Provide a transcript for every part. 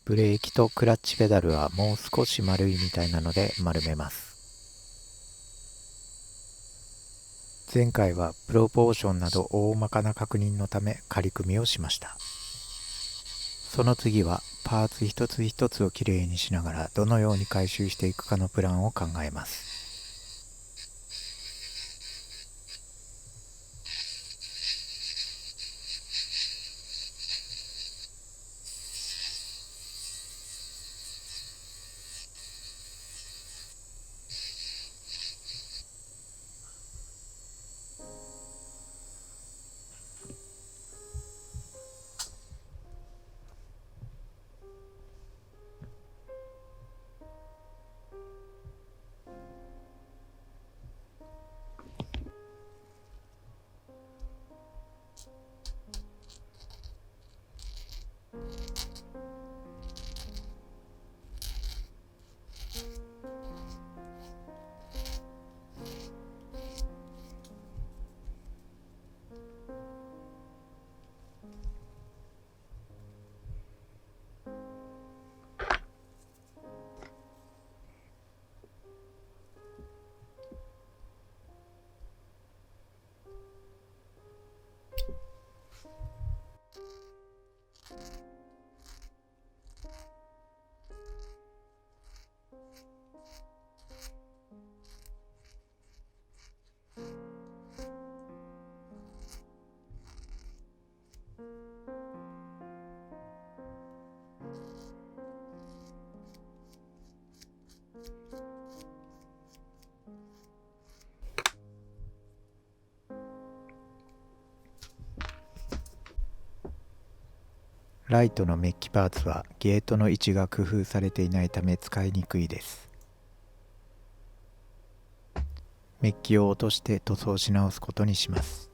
ブレーキとクラッチペダルはもう少し丸いみたいなので丸めます。前回はプロポーションなど大まかな確認のため仮組みをしました。その次はパーツ一つ一つをきれいにしながらどのように回収していくかのプランを考えます。ライトのメッキパーツはゲートの位置が工夫されていないため使いにくいです。メッキを落として塗装し直すことにします。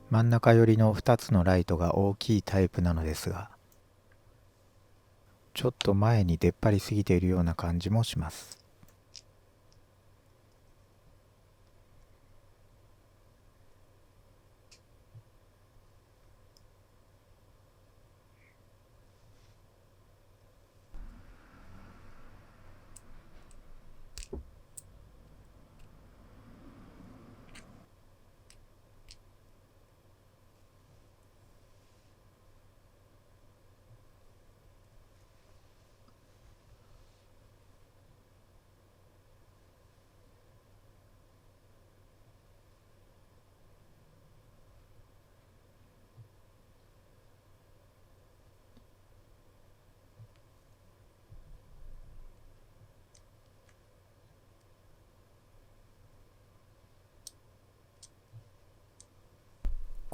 真ん中寄りの2つのライトが大きいタイプなのですが、ちょっと前に出っ張りすぎているような感じもします。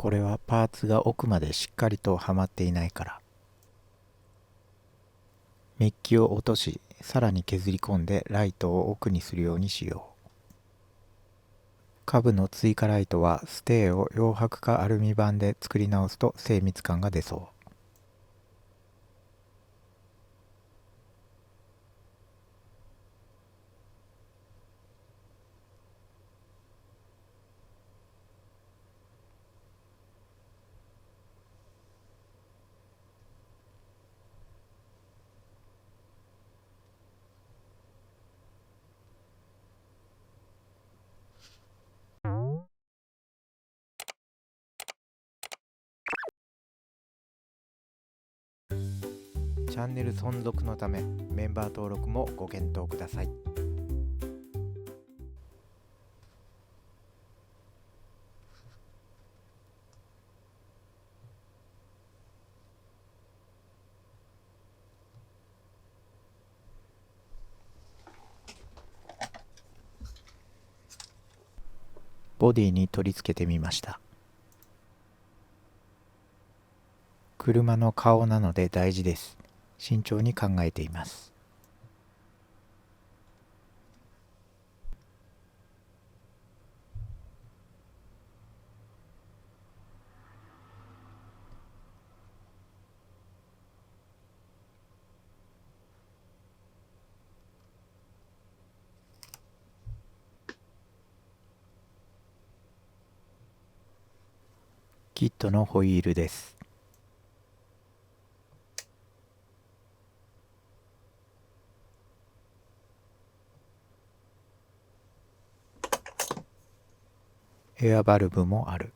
これはパーツが奥までしっかりとはまっていないから。メッキを落とし、さらに削り込んでライトを奥にするようにしよう。下部の追加ライトはステーを洋白化アルミ板で作り直すと精密感が出そう。チャンネル存続のためメンバー登録もご検討ください。ボディに取り付けてみました。車の顔なので大事です。慎重に考えています。キットのホイールです。エアバルブもある。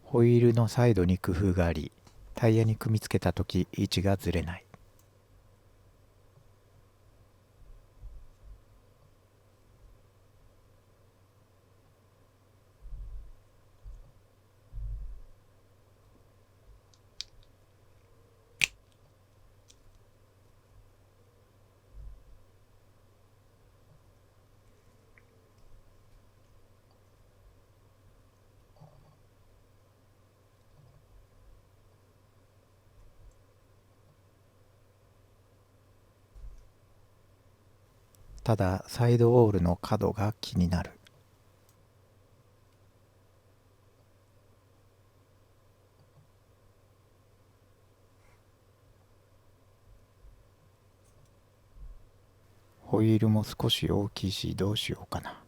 ホイールのサイドに工夫があり、タイヤに組み付けたとき位置がずれない。ただサイドウォールの角が気になる。ホイールも少し大きいしどうしようかな。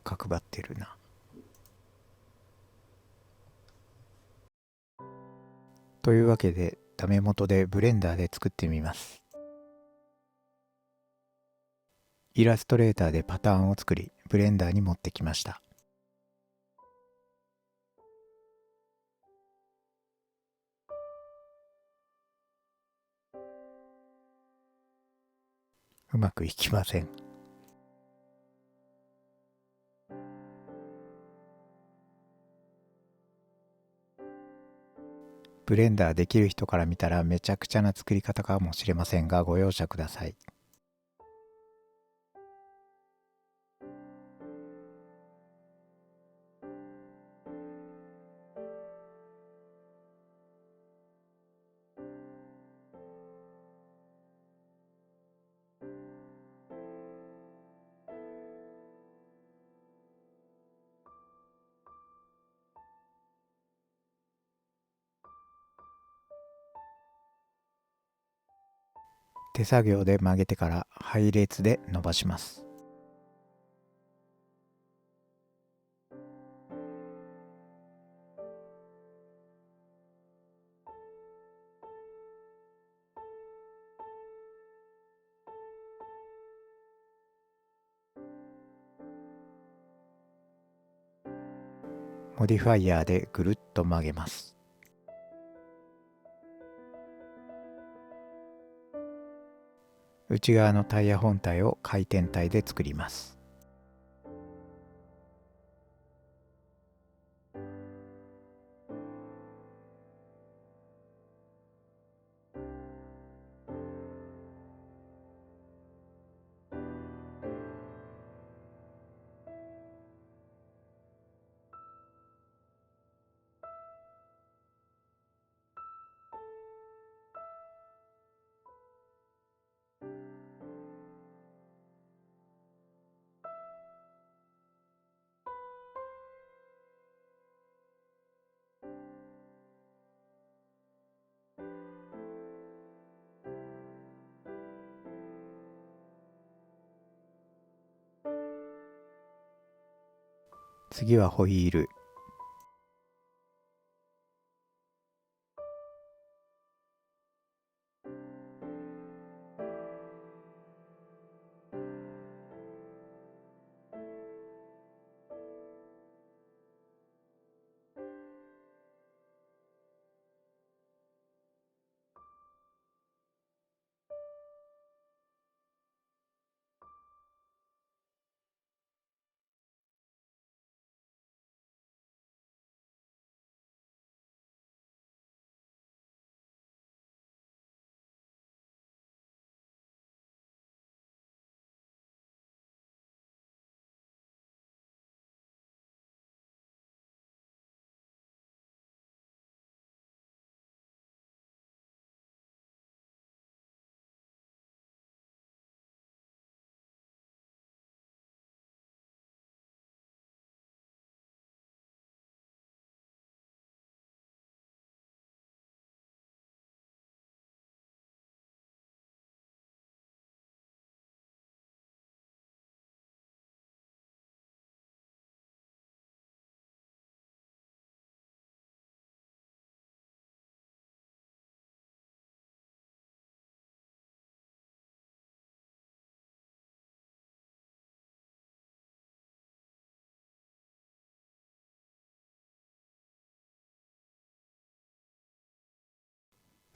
角張ってるな。というわけでダメ元でブレンダーで作ってみます。イラストレーターでパターンを作りブレンダーに持ってきました。うまくいきません。ブレンダーできる人から見たらめちゃくちゃな作り方かもしれませんがご容赦ください。手作業で曲げてから配列で伸ばします。モディファイヤーでぐるっと曲げます。内側のタイヤ本体を回転体で作ります。次はホイール。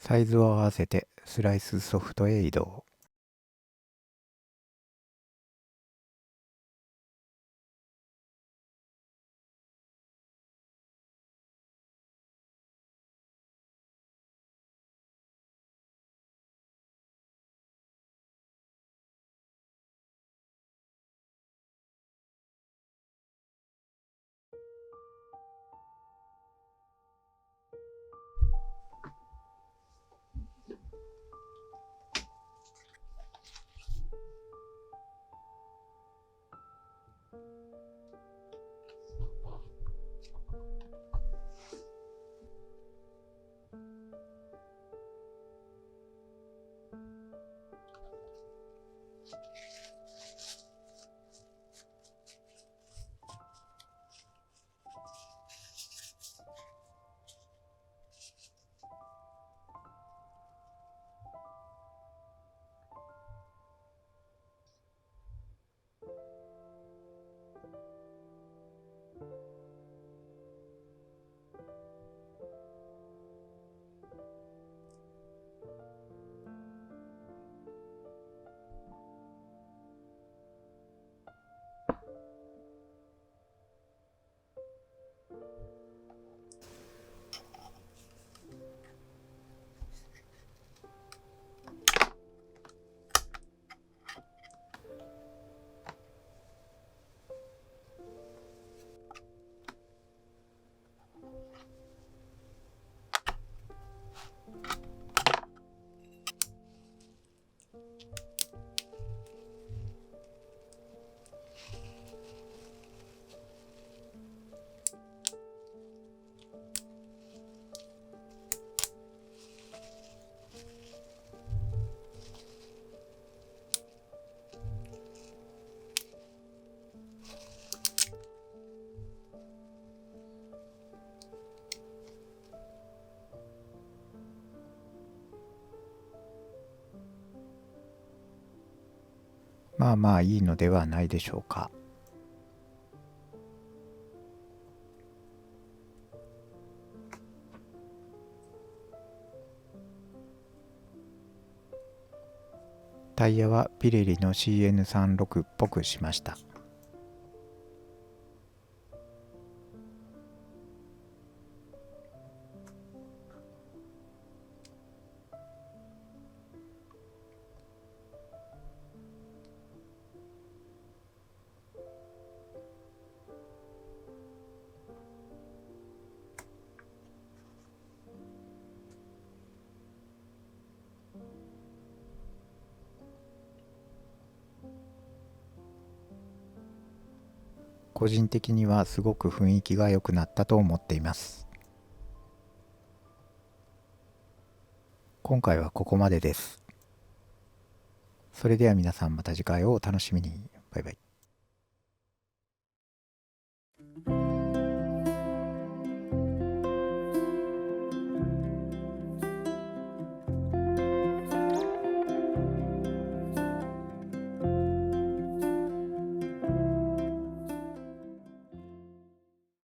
サイズを合わせてスライスソフトへ移動。まあまあいいのではないでしょうか。タイヤはピレリの CN36 っぽくしました。個人的にはすごく雰囲気が良くなったと思っています。今回はここまでです。それでは皆さんまた次回をお楽しみに。バイバイ。